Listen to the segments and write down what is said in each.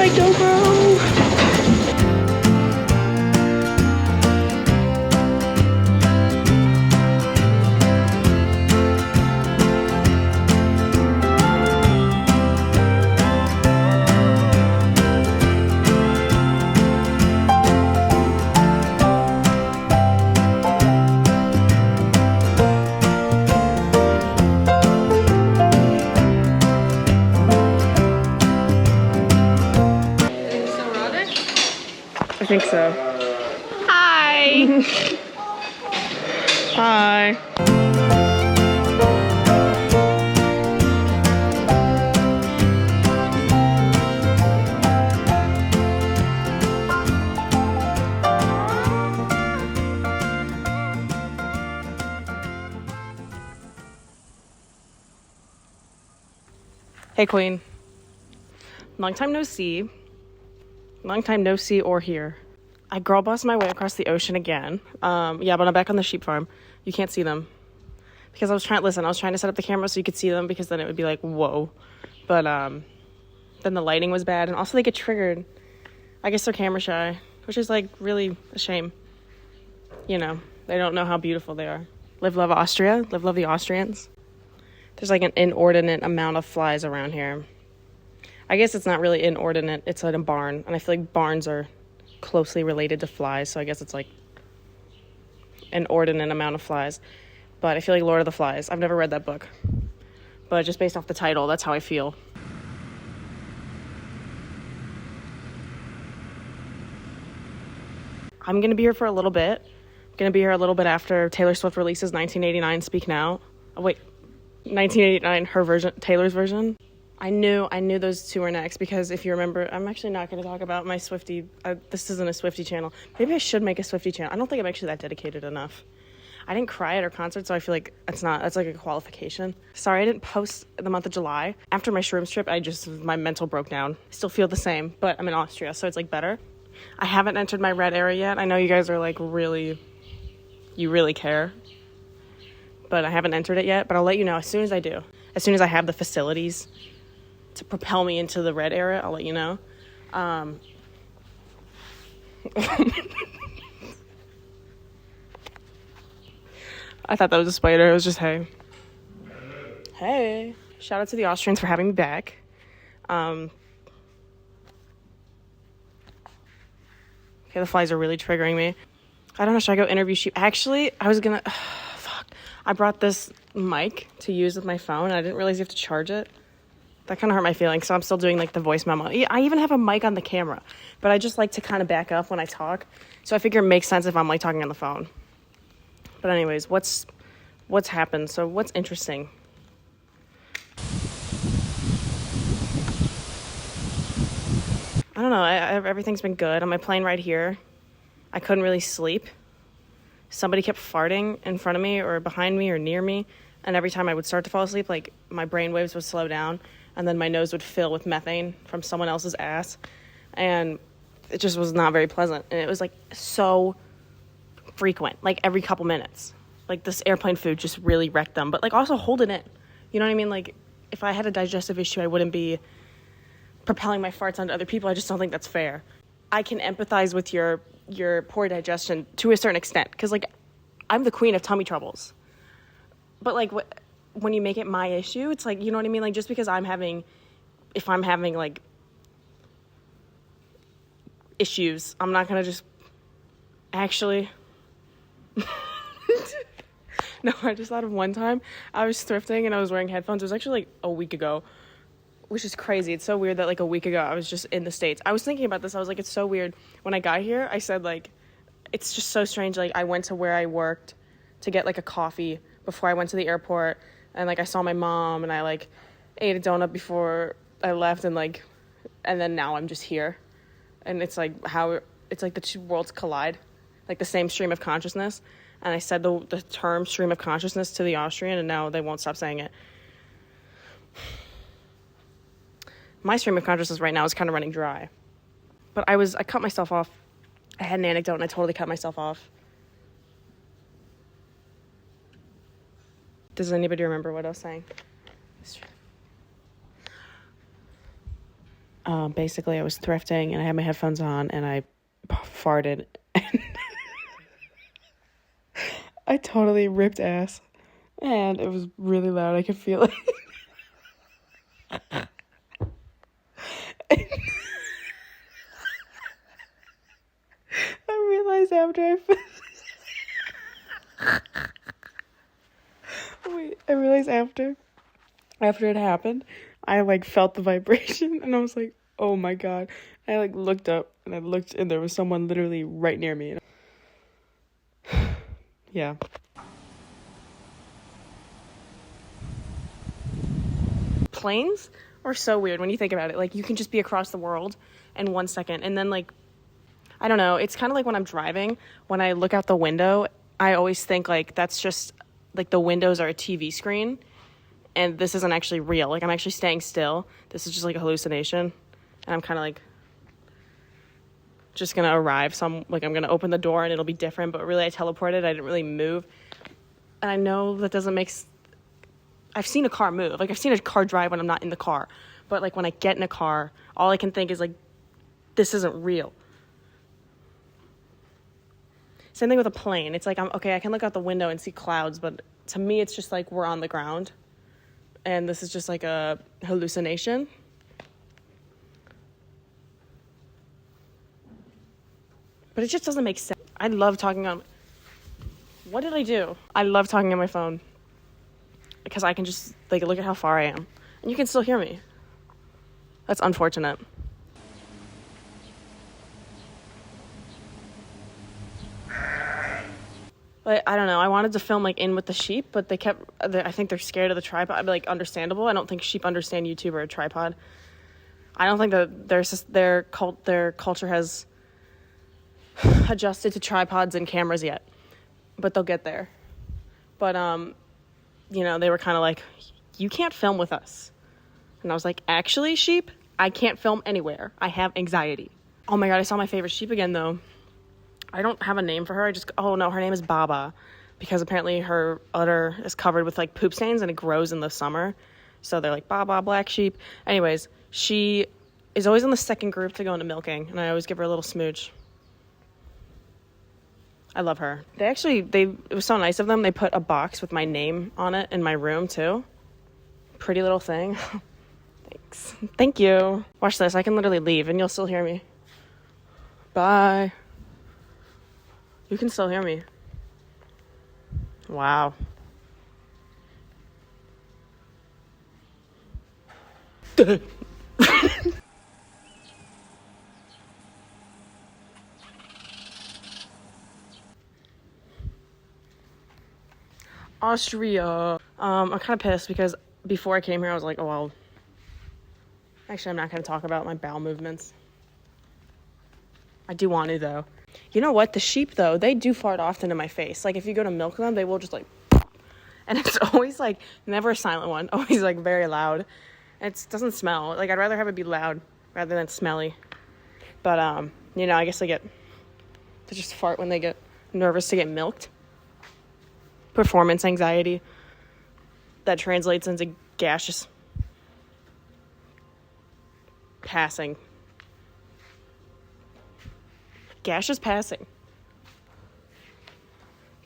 my GoPro. I think so. Hi. Hi. Hey, Queen. Long time no see. Long time no see or hear. I girl bossed my way across the ocean again. Yeah, but I'm back on the sheep farm. You can't see them. Because I was trying to set up the camera so you could see them, because then it would be like, whoa. But then the lighting was bad, and also they get triggered. I guess they're camera shy, which is like really a shame. You know, they don't know how beautiful they are. Live, love Austria. Live, love the Austrians. There's like an inordinate amount of flies around here. I guess it's not really inordinate. It's like a barn, and I feel like barns are closely related to flies, so I guess it's like an inordinate amount of flies. But I feel like Lord of the Flies. I've never read that book, but just based off the title, that's how I feel. I'm gonna be here for a little bit. I'm gonna be here a little bit after Taylor Swift releases 1989 Speak Now. Oh wait, 1989, her version, Taylor's version. I knew those two were next, because if you remember, I'm actually not going to talk about my Swiftie. This isn't a Swiftie channel. Maybe I should make a Swiftie channel. I don't think I'm actually that dedicated enough. I didn't cry at her concert, so I feel like that's like a qualification. Sorry, I didn't post the month of July. After my shrooms trip, my mental broke down. Still feel the same, but I'm in Austria, so it's like better. I haven't entered my red area yet. I know you guys are like, you really care. But I haven't entered it yet, but I'll let you know as soon as I do. As soon as I have the facilities to propel me into the red area, I'll let you know. I thought that was a spider. It was just hey. Hey. Shout out to the Austrians for having me back. Okay, the flies are really triggering me. I don't know, should I go interview sheep? Actually, I was gonna... fuck. I brought this mic to use with my phone, and I didn't realize you have to charge it. That kind of hurt my feelings, so I'm still doing like the voice memo. I even have a mic on the camera, but I just like to kind of back up when I talk. So I figure it makes sense if I'm like talking on the phone. But anyways, what's happened? So what's interesting? I don't know. Everything's been good. On my plane right here, I couldn't really sleep. Somebody kept farting in front of me or behind me or near me. And every time I would start to fall asleep, like my brain waves would slow down, and then my nose would fill with methane from someone else's ass. And it just was not very pleasant. And it was like so frequent, like every couple minutes. Like this airplane food just really wrecked them, but like also hold it in. You know what I mean? Like if I had a digestive issue, I wouldn't be propelling my farts onto other people. I just don't think that's fair. I can empathize with your poor digestion to a certain extent, because like I'm the queen of tummy troubles. But like when you make it my issue, it's like, you know what I mean? Like just because if I'm having like issues, I'm not gonna just actually. No, I just thought of one time I was thrifting and I was wearing headphones. It was actually like a week ago, which is crazy. It's so weird that like a week ago I was just in the States. I was thinking about this. I was like, it's so weird. When I got here, I said like, it's just so strange. Like I went to where I worked to get like a coffee before I went to the airport, and like I saw my mom and I like ate a donut before I left, and then now I'm just here, and it's like it's like the two worlds collide, like the same stream of consciousness. And I said the term stream of consciousness to the Austrian, and now they won't stop saying it. My stream of consciousness right now is kind of running dry. But I cut myself off. I had an anecdote and I totally cut myself off. Does anybody remember what I was saying? Basically I was thrifting and I had my headphones on and I farted and I totally ripped ass and it was really loud. I could feel it. I realized after after it happened, I like felt the vibration and I was like, oh my god. I like looked up and I looked and there was someone literally right near me. Yeah. Planes are so weird when you think about it. Like, you can just be across the world in 1 second and then like, I don't know, it's kind of like when I'm driving, when I look out the window, I always think like that's just like the windows are a TV screen and this isn't actually real. Like, I'm actually staying still. This is just like a hallucination and I'm kind of like just gonna arrive I'm gonna open the door and it'll be different, but really I teleported. I didn't really move. And I know that doesn't make I've seen a car move. Like, I've seen a car drive when I'm not in the car. But like when I get in a car, all I can think is like, this isn't real. Same thing with a plane. It's like, I can look out the window and see clouds, but to me, it's just like we're on the ground. And this is just like a hallucination. But it just doesn't make sense. I love talking on... What did I do? I love talking on my phone. Because I can just, like, look at how far I am. And you can still hear me. That's unfortunate. But I don't know. I wanted to film like in with the sheep, but I think they're scared of the tripod. Like, understandable. I don't think sheep understand YouTube or a tripod. I don't think that their culture has adjusted to tripods and cameras yet, but they'll get there. But they were kind of like, you can't film with us. And I was like, actually, sheep, I can't film anywhere. I have anxiety. Oh my god, I saw my favorite sheep again though. I don't have a name for her. Her name is Baba, because apparently her udder is covered with like poop stains and it grows in the summer. So they're like, Baba, black sheep. Anyways, she is always in the second group to go into milking, and I always give her a little smooch. I love her. It was so nice of them. They put a box with my name on it in my room too. Pretty little thing. Thanks. Thank you. Watch this. I can literally leave and you'll still hear me. Bye. You can still hear me. Wow. Austria. I'm kind of pissed because before I came here, I was like, oh, well, actually, I'm not going to talk about my bowel movements. I do want to, though. You know what? The sheep, though, they do fart often in my face. Like, if you go to milk them, they will just, like, and it's always, like, never a silent one. Always, like, very loud. It doesn't smell. Like, I'd rather have it be loud rather than smelly. But, I guess they just fart when they get nervous to get milked. Performance anxiety. That translates into gaseous passing. Gaseous passing.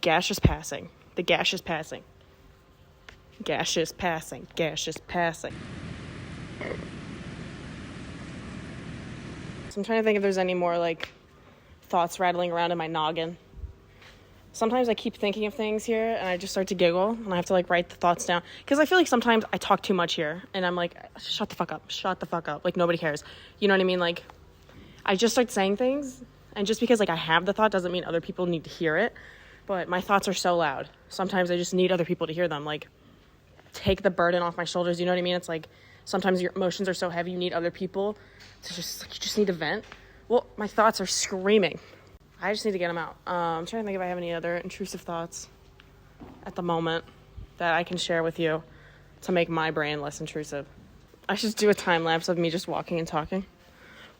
Gaseous passing. The gaseous passing. Gaseous passing. Gaseous passing. So I'm trying to think if there's any more, like, thoughts rattling around in my noggin. Sometimes I keep thinking of things here and I just start to giggle and I have to, like, write the thoughts down. Because I feel like sometimes I talk too much here and I'm like, shut the fuck up. Shut the fuck up. Like, nobody cares. You know what I mean? Like, I just start saying things, and just because, like, I have the thought doesn't mean other people need to hear it. But my thoughts are so loud. Sometimes I just need other people to hear them. Like, take the burden off my shoulders. You know what I mean? It's like sometimes your emotions are so heavy you need other people to you just need to vent. Well, my thoughts are screaming. I just need to get them out. I'm trying to think if I have any other intrusive thoughts at the moment that I can share with you to make my brain less intrusive. I should do a time lapse of me just walking and talking.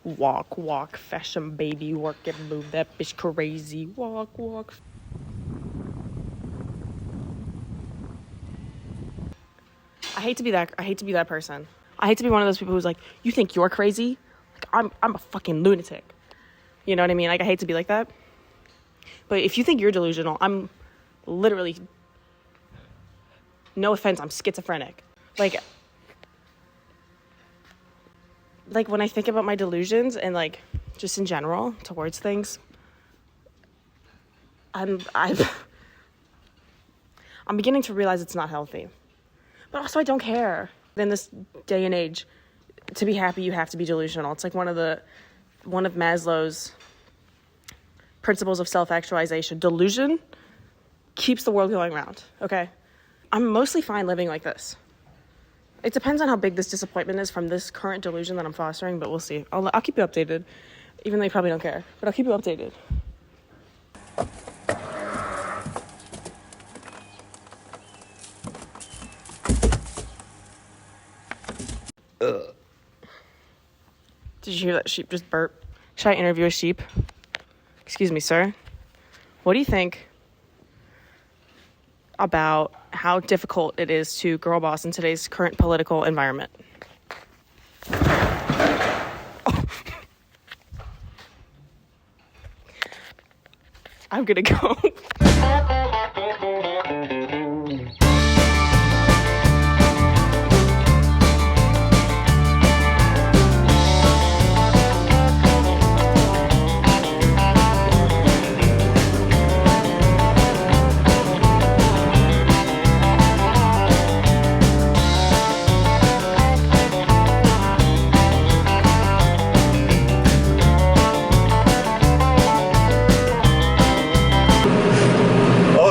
Walk, walk, fashion baby, work it, move that bitch crazy. Walk, walk. I hate to be that person. I hate to be one of those people who's like, you think you're crazy? Like, I'm a fucking lunatic. You know what I mean? Like, I hate to be like that. But if you think you're delusional, I'm literally, no offense, I'm schizophrenic. Like when I think about my delusions and like just in general towards things, I'm beginning to realize it's not healthy. But also I don't care. In this day and age, to be happy, you have to be delusional. It's like one of Maslow's principles of self-actualization. Delusion keeps the world going round, okay? I'm mostly fine living like this. It depends on how big this disappointment is from this current delusion that I'm fostering, but we'll see. I'll keep you updated, even though you probably don't care, but I'll keep you updated. Did you hear that sheep just burp? Should I interview a sheep? Excuse me, sir. What do you think about how difficult it is to girl boss in today's current political environment? I'm gonna go.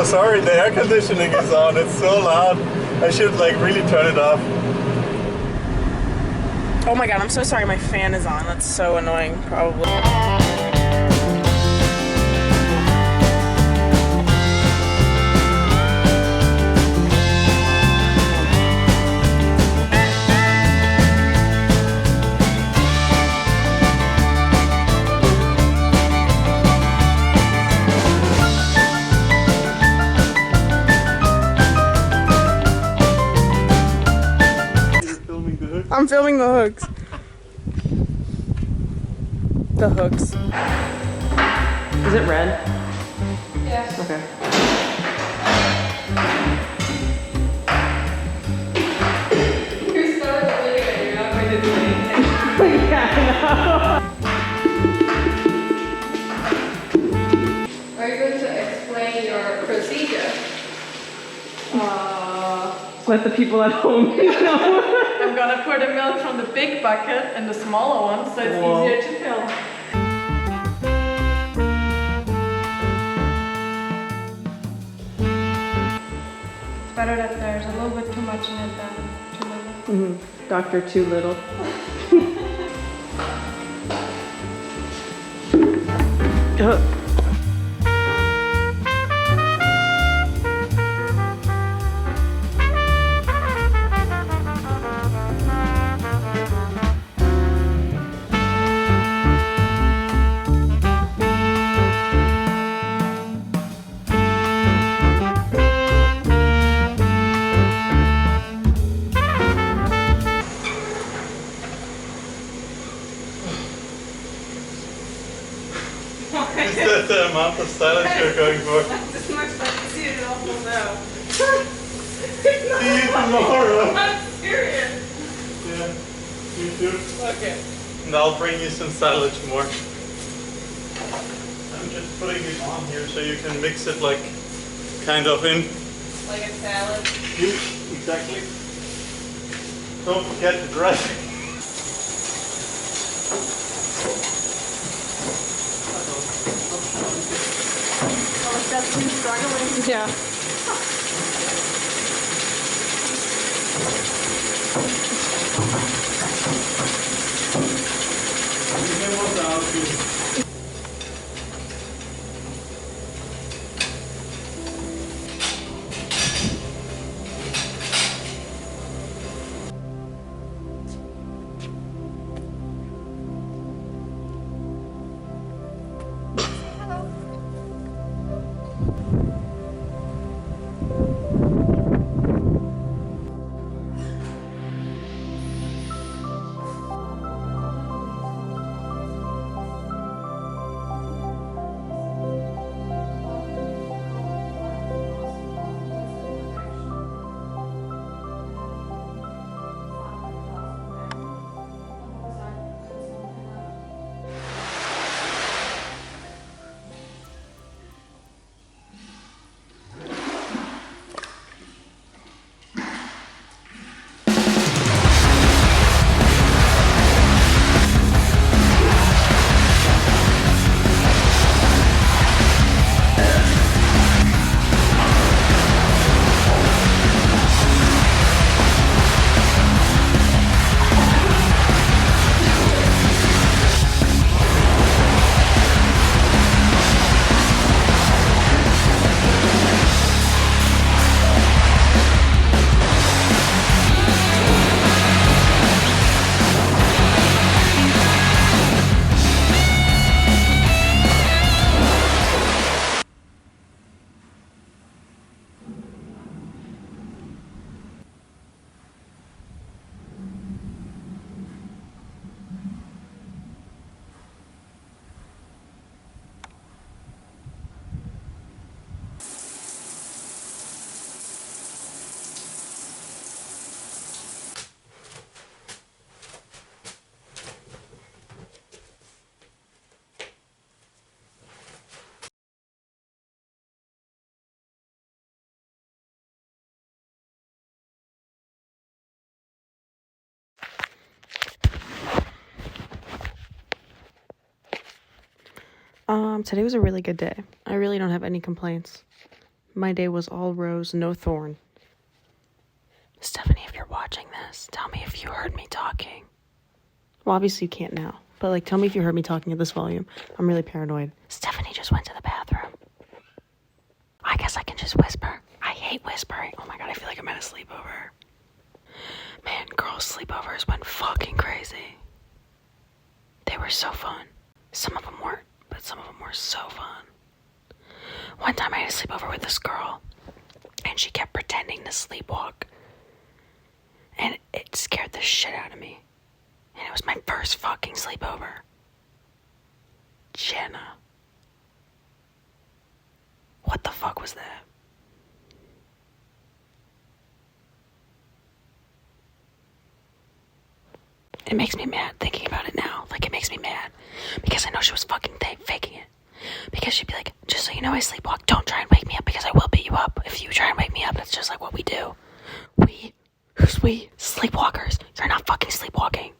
Sorry, the air conditioning is on. It's so loud. I should like really turn it off. Oh my god, I'm so sorry my fan is on. That's so annoying, probably. I'm filming the hooks. The hooks. Is it red? Yes. Okay. You started the video, you're not going to do anything. Yeah, Are you going to explain your procedure? let the people at home know. I'm gonna pour the milk from the big bucket in the smaller one so it's easier to fill. It's better that there's a little bit too much in it than too little. Mm-hmm. Dr. Too Little. Is that the amount of silence you're going for? This much like see it awful now. See you tomorrow. I'm serious. Yeah, you too. Okay. And I'll bring you some silage more. I'm just putting it on here so you can mix it like kind of in. Like a salad. Exactly. Don't forget the dressing. Oh, that's me struggling. Yeah. Today was a really good day. I really don't have any complaints. My day was all rose, no thorn. Stephanie, if you're watching this, tell me if you heard me talking. Well, obviously you can't now, but like, tell me if you heard me talking at this volume. I'm really paranoid. Stephanie just went to the bathroom. I guess I can just whisper. I hate whispering. Oh my god, I feel like I'm at a sleepover. Man, girls' sleepovers went fucking crazy. They were so fun. Some of them weren't, but some of them were so fun. One time I had a sleepover with this girl, and she kept pretending to sleepwalk. And it scared the shit out of me. And it was my first fucking sleepover. Jenna. What the fuck was that? It makes me mad thinking about it now. Like, it makes me mad. Because I know she was fucking faking it. Because she'd be like, just so you know I sleepwalk, don't try and wake me up because I will beat you up. If you try and wake me up, that's just like what we do. Who's we? Sleepwalkers. You're not fucking sleepwalking.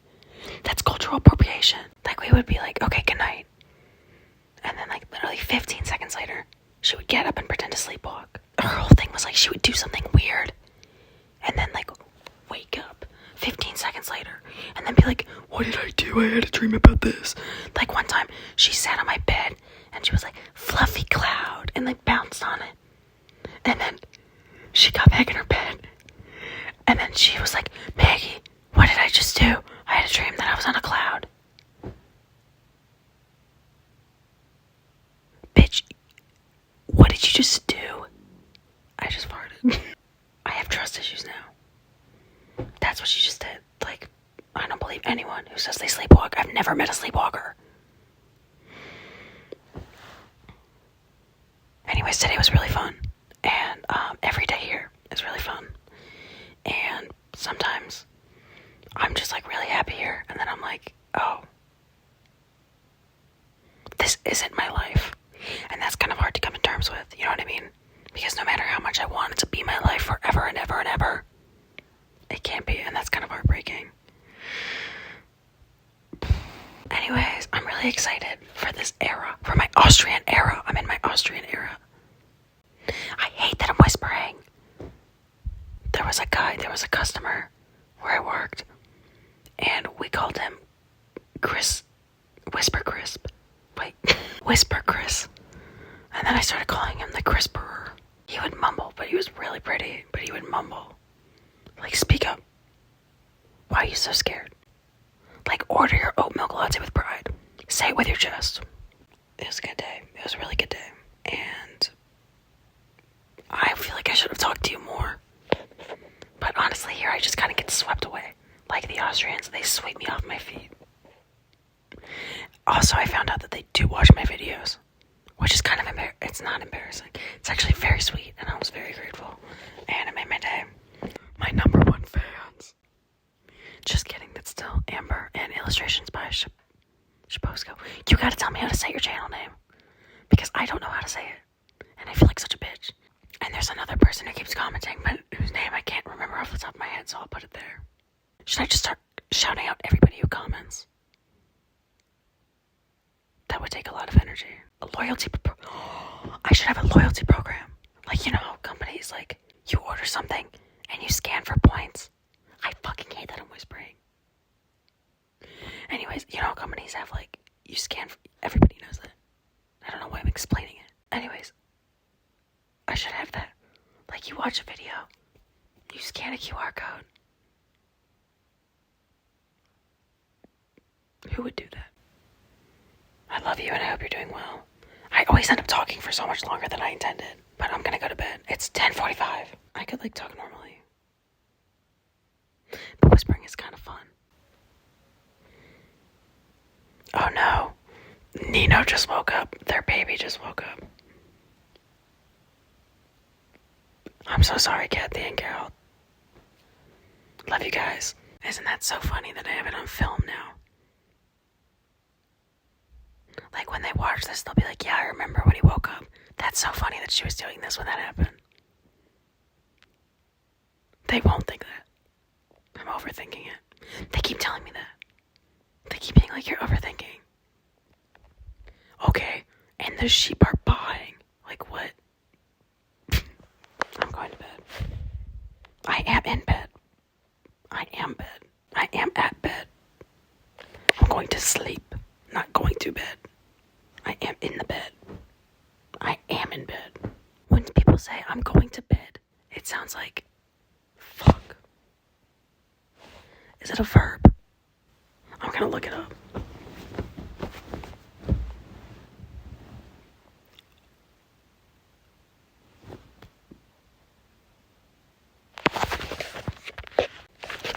That's cultural appropriation. Like, we would be like, okay, good night. And then, like, literally 15 seconds later, she would get up and pretend to sleepwalk. Her whole thing was, like, she would do something weird. And then, like, wake up 15 seconds later. And then be like, what did I do? I had a dream about this. Like, one time, she sat on my bed, and she was like, fluffy cloud, and, like, bounced on it. And then she got back in her bed. And then she was like, Maggie, what did I just do? I had a dream that I was on a cloud. Bitch, what did you just do? I just farted. I have trust issues now. That's what she just did. Like, I don't believe anyone who says they sleepwalk. I've never met a sleepwalker. Anyways, today was really fun. And every day here is really fun. And sometimes I'm just like really happy here. And then I'm like, oh, this isn't my life. And that's kind of hard to come to terms with. You know what I mean? Because no matter how much I want it to be my life forever and ever and ever, it can't be. And that's kind of heartbreaking. Anyways, I'm really excited for this era. For my Austrian era. I'm in my Austrian era. I hate that I'm whispering. There was a customer where I worked, and we called him Whisper Crisp. And then I started calling him the Crisperer. He would mumble, but he was really pretty, but he would mumble. Like, speak up. Why are you so scared? Like, order your oat milk latte with pride. Say it with your chest. It was a good day. It was a really good day. And I feel like I should have talked to you more. But honestly, here I just kind of get swept away. Like the Austrians, they sweep me off my feet. Also, I found out that they do watch my videos, which is kind of it's not embarrassing. It's actually very sweet, and I was very grateful. And it made my day. My number one fans. Just kidding, that's still Amber and illustrations by Shaposko. You gotta tell me how to say your channel name, because I don't know how to say it, and I feel like such a bitch. And there's another person who keeps commenting, but whose name I can't remember off the top of my head, so I'll put it there. Should I just start shouting out everybody who comments? That would take a lot of energy. A loyalty I should have a loyalty program. Like, you know how companies, like, you order something and you scan for points. I fucking hate that I'm whispering. Anyways, you know how companies have, like, you scan for, everybody knows that. I don't know why I'm explaining it. Anyways, I should have that. Like, you watch a video, you scan a QR code. Who would do that? I love you and I hope you're doing well. I always end up talking for so much longer than I intended, but I'm gonna go to bed. It's 10:45. I could, like, talk normally. But whispering is kind of fun. Oh no. Nino just woke up. Their baby just woke up. I'm so sorry, Kathy and Carol. Love you guys. Isn't that so funny that I have it on film now? Like, when they watch this, they'll be like, yeah, I remember when he woke up. That's so funny that she was doing this when that happened. They won't think that. I'm overthinking it. They keep telling me that. They keep being like, you're overthinking. Okay, And the sheep are baaing. Like, what? I'm going to bed. I am in bed. I am bed. I am at bed. I'm going to sleep. Not going to bed. I am in the bed. I am in bed. When people say I'm going to bed, it sounds like fuck. Is it a verb? I'm gonna look it up.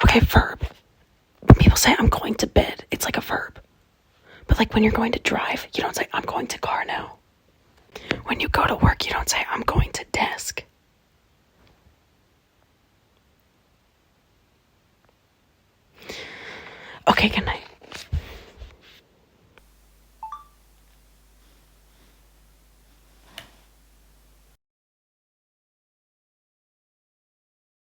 Okay, verb. When people say I'm going to bed, it's like a verb. But like when you're going to drive, you don't say I'm going to car now. When you go to work, you don't say I'm going to desk. Okay, good night.